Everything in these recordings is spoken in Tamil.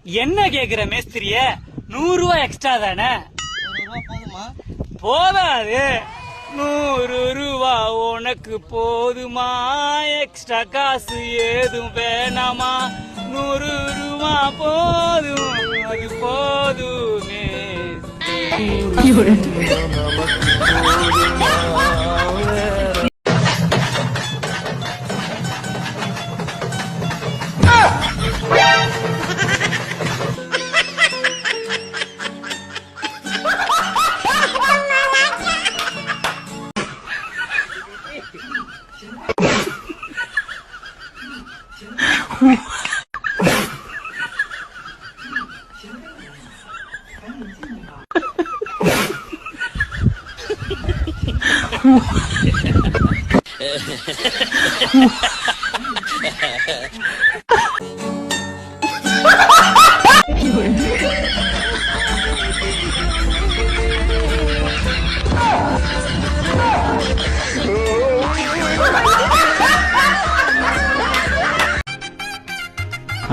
என்ன கேக்குற மேஸ்திரிய? 100 ரூபாய் எக்ஸ்ட்ரா தானே? 100 ரூபா போதுமா? போதாது. 100 ரூபா உனக்கு போதுமா? எக்ஸ்ட்ரா காசு ஏதும் வேணாமா? 100 ரூபா போதும், அது போதுமே.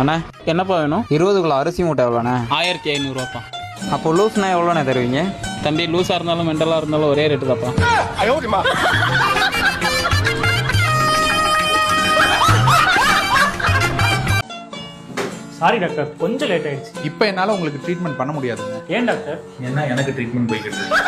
அண்ணா என்னப்பா வேணும்? 20 கிலோ அரிசி மூட்டை எவ்வளோண்ணே? 1500 ரூபாப்பா. அப்போ லூஸ்னா எவ்வளோண்ணே தருவீங்க? தம்பி லூஸாக இருந்தாலும் மெண்டலாக இருந்தாலும் ஒரே ரேட்டு தாப்பா. சாரி டாக்டர், கொஞ்சம் லேட் ஆயிடுச்சு. இப்போ என்னால் உங்களுக்கு ட்ரீட்மெண்ட் பண்ண முடியாதுங்க. ஏன் டாக்டர்? ஏன்னா எனக்கு ட்ரீட்மெண்ட் போய்கிட்டு இருக்கு.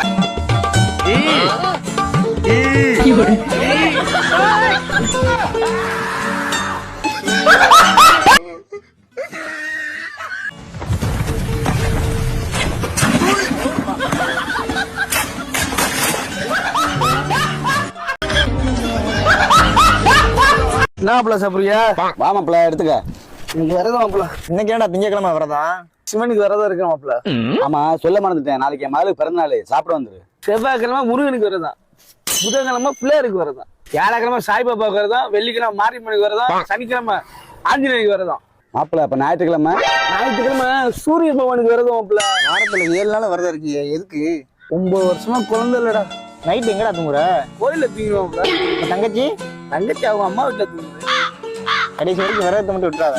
என்ன மாப்பிள்ள சாப்பிடுறியா? வா மாப்பிள்ள எடுத்துக்க. இன்னைக்கு வரதான் மாப்பிள்ள. இன்னைக்கு ஏன்டா திங்கக்கிழமை வரதான்? சிவனுக்கு வரதான் இருக்கு மாப்பிள்ள. ஆமா சொல்ல மறந்துட்டேன், நாளைக்கு என் மகளுக்கு பிறந்த நாள், சாப்பிட வந்துரு. செவ்வாய்க்கிழமை முருகனுக்கு வரதான், புதன்கிழமை பிள்ளையாருக்கு வரதான், வியாழக்கிழமை சாய்பாபாவுக்கு வரதான், வெள்ளிக்கிழமை மாரியம்மனுக்கு வரதான், சனிக்கிழமை ஆஞ்சநேயருக்கு வரதான். மாப்பிள்ள அப்ப ஞாயிற்றுக்கிழமை? ஞாயிற்றுக்கிழமை சூரிய பகவானுக்கு வரதான் மாப்பிள்ள. வாரத்துல 7 நாள் வரதா இருக்கீங்க, எதுக்கு? 9 வருஷமா குழந்தை இல்லடா. நைட் எங்கடா தூங்குற? கோயில தூங்கிடுவாங்க. தங்கச்சி தங்கச்சி அவங்க அம்மா வீட்டுல தூங்குது. கடைசி வரைக்கும் விரதத்தை மட்டும் விட்டுறாத.